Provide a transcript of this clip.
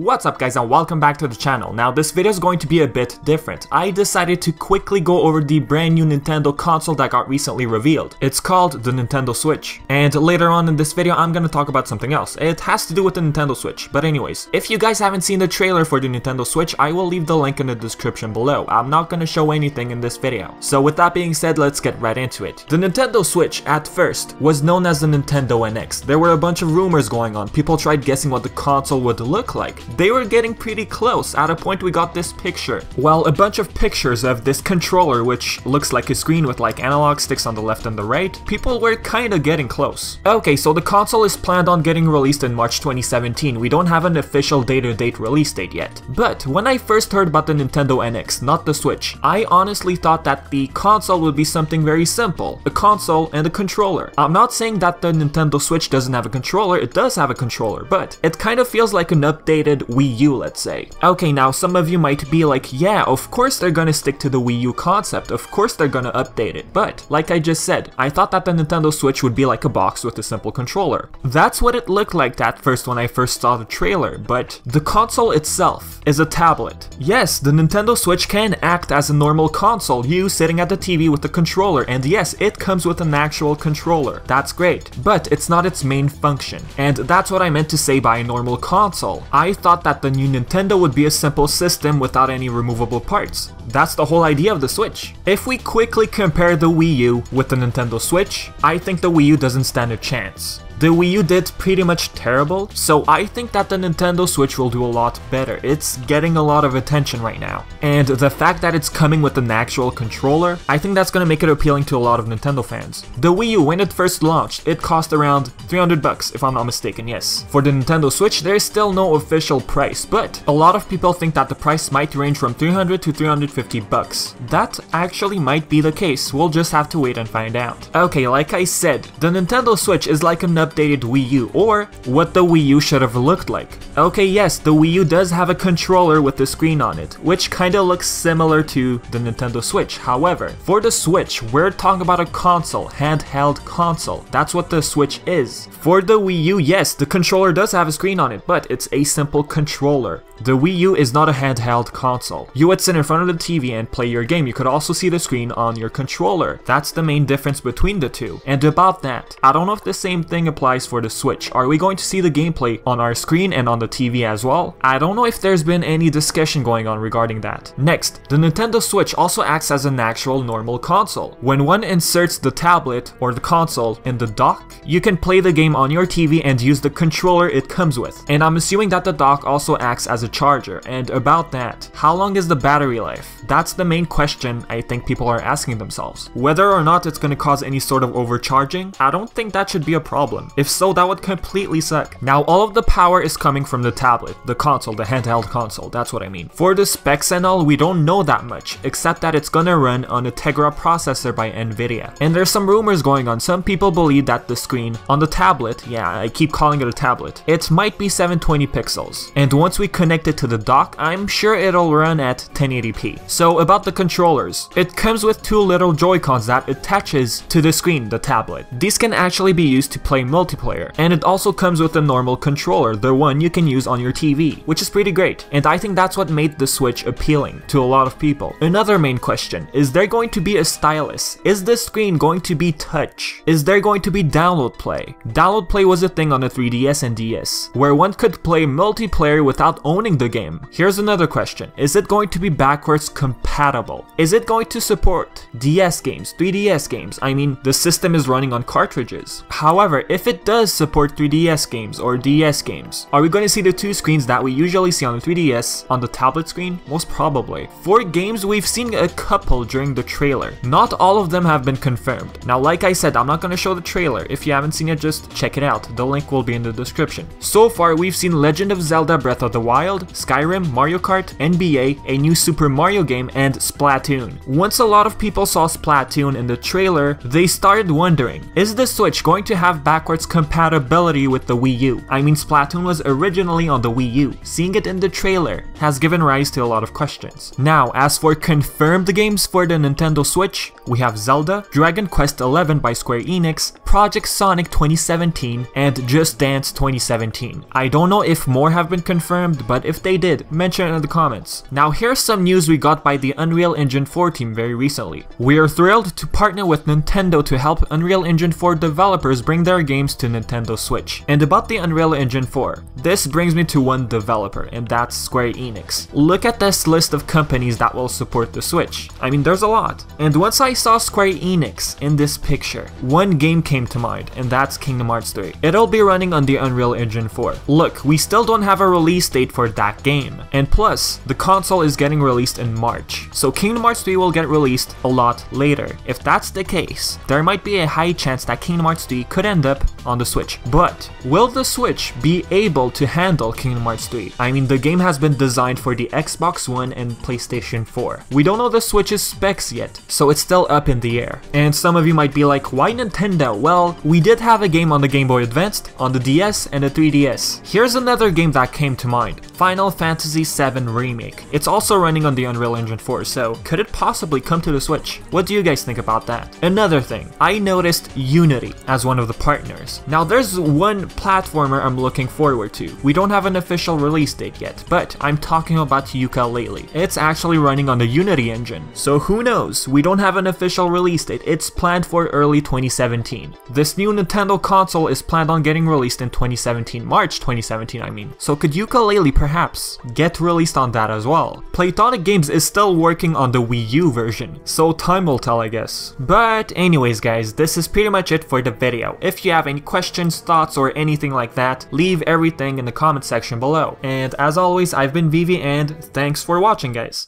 What's up guys and welcome back to the channel. Now this video is going to be a bit different. I decided to quickly go over the brand new Nintendo console that got recently revealed. It's called the Nintendo Switch. And later on in this video I'm gonna talk about something else. It has to do with the Nintendo Switch. But anyways, if you guys haven't seen the trailer for the Nintendo Switch, I will leave the link in the description below. I'm not gonna show anything in this video. So with that being said, let's get right into it. The Nintendo Switch at first was known as the Nintendo NX. There were a bunch of rumors going on. People tried guessing what the console would look like. They were getting pretty close. At a point we got this picture. Well, a bunch of pictures of this controller which looks like a screen with like analog sticks on the left and the right. People were kinda getting close. Okay, so the console is planned on getting released in March 2017. We don't have an official date release date yet. But when I first heard about the Nintendo NX, not the Switch, I honestly thought that the console would be something very simple. A console and a controller. I'm not saying that the Nintendo Switch doesn't have a controller, it does have a controller, but it kind of feels like an updated Wii U, let's say. Okay, now some of you might be like, yeah, of course they're gonna stick to the Wii U concept, of course they're gonna update it, but like I just said, I thought that the Nintendo Switch would be like a box with a simple controller. That's what it looked like at first when I first saw the trailer, but the console itself is a tablet. Yes, the Nintendo Switch can act as a normal console, you sitting at the TV with the controller, and yes, it comes with an actual controller. That's great, but it's not its main function, and that's what I meant to say by a normal console. I thought that the new Nintendo would be a simple system without any removable parts. That's the whole idea of the Switch. If we quickly compare the Wii U with the Nintendo Switch, I think the Wii U doesn't stand a chance. The Wii U did pretty much terrible, so I think that the Nintendo Switch will do a lot better. It's getting a lot of attention right now. And the fact that it's coming with an actual controller, I think that's gonna make it appealing to a lot of Nintendo fans. The Wii U, when it first launched, it cost around 300 bucks, if I'm not mistaken, yes. For the Nintendo Switch, there's still no official price, but a lot of people think that the price might range from 300 to 350 bucks. That actually might be the case, we'll just have to wait and find out. Okay, like I said, the Nintendo Switch is like an updated Wii U, or what the Wii U should have looked like. Okay, yes, the Wii U does have a controller with a screen on it, which kinda looks similar to the Nintendo Switch. However, for the Switch, we're talking about a console, handheld console. That's what the Switch is. For the Wii U, yes, the controller does have a screen on it, but it's a simple controller. The Wii U is not a handheld console. You would sit in front of the TV and play your game. You could also see the screen on your controller. That's the main difference between the two. And about that, I don't know if the same thing applies for the Switch. Are we going to see the gameplay on our screen and on the TV as well? I don't know if there's been any discussion going on regarding that. Next, the Nintendo Switch also acts as an actual normal console. When one inserts the tablet or the console in the dock, you can play the game on your TV and use the controller it comes with. And I'm assuming that the dock also acts as a charger. And about that, how long is the battery life? That's the main question I think people are asking themselves. Whether or not it's going to cause any sort of overcharging, I don't think that should be a problem. If so, that would completely suck. Now, all of the power is coming from the tablet, the console, the handheld console, that's what I mean. For the specs and all, we don't know that much, except that it's gonna run on a Tegra processor by Nvidia. And there's some rumors going on. Some people believe that the screen on the tablet, yeah, I keep calling it a tablet, it might be 720 pixels. And once we connect it to the dock, I'm sure it'll run at 1080p. So about the controllers, it comes with two little Joy-Cons that attaches to the screen, the tablet. These can actually be used to play multiplayer, and it also comes with a normal controller, the one you can use on your TV, which is pretty great, and I think that's what made the Switch appealing to a lot of people. Another main question, is there going to be a stylus? Is the screen going to be touch? Is there going to be download play? Download play was a thing on the 3DS and DS, where one could play multiplayer without owning the game. Here's another question, is it going to be backwards compatible? Is it going to support DS games, 3DS games? I mean, the system is running on cartridges. However, if it does support 3DS games or DS games, are we going to see the two screens that we usually see on the 3DS on the tablet screen? Most probably. For games, we've seen a couple during the trailer. Not all of them have been confirmed. Now, like I said, I'm not going to show the trailer. If you haven't seen it, just check it out. The link will be in the description. So far, we've seen Legend of Zelda Breath of the Wild, Skyrim, Mario Kart, NBA, a new Super Mario game, and Splatoon. Once a lot of people saw Splatoon in the trailer, they started wondering, is the Switch going to have backwards compatibility with the Wii U? I mean, Splatoon was originally on the Wii U. Seeing it in the trailer has given rise to a lot of questions. Now, as for confirmed games for the Nintendo Switch, we have Zelda, Dragon Quest XI by Square Enix, Project Sonic 2017 and Just Dance 2017. I don't know if more have been confirmed, but if they did, mention it in the comments. Now here's some news we got by the Unreal Engine 4 team very recently. We are thrilled to partner with Nintendo to help Unreal Engine 4 developers bring their games to Nintendo Switch. And about the Unreal Engine 4, this brings me to one developer, and that's Square Enix. Look at this list of companies that will support the Switch. I mean, there's a lot. And once I saw Square Enix in this picture, one game came to mind, and that's Kingdom Hearts 3. It'll be running on the Unreal Engine 4. Look, we still don't have a release date for that game. And plus, the console is getting released in March. So Kingdom Hearts 3 will get released a lot later. If that's the case, there might be a high chance that Kingdom Hearts 3 could end up on the Switch. But will the Switch be able to handle Kingdom Hearts 3? I mean, the game has been designed for the Xbox One and PlayStation 4. We don't know the Switch's specs yet, so it's still up in the air. And some of you might be like, why Nintendo? Well, we did have a game on the Game Boy Advance, on the DS, and the 3DS. Here's another game that came to mind, Final Fantasy VII Remake. It's also running on the Unreal Engine 4, so could it possibly come to the Switch? What do you guys think about that? Another thing, I noticed Unity as one of the partners. Now there's one platformer I'm looking forward to. We don't have an official release date yet, but I'm talking about Yooka-Laylee. It's actually running on the Unity engine, so who knows? We don't have an official release date. It's planned for early 2017. This new Nintendo console is planned on getting released in 2017, March 2017 I mean. So could Yooka-Laylee perhaps get released on that as well? Playtonic Games is still working on the Wii U version, so time will tell, I guess. But anyways guys, this is pretty much it for the video. If you have any questions, thoughts, or anything like that, leave everything in the comment section below. And as always, I've been Vivi, and thanks for watching guys.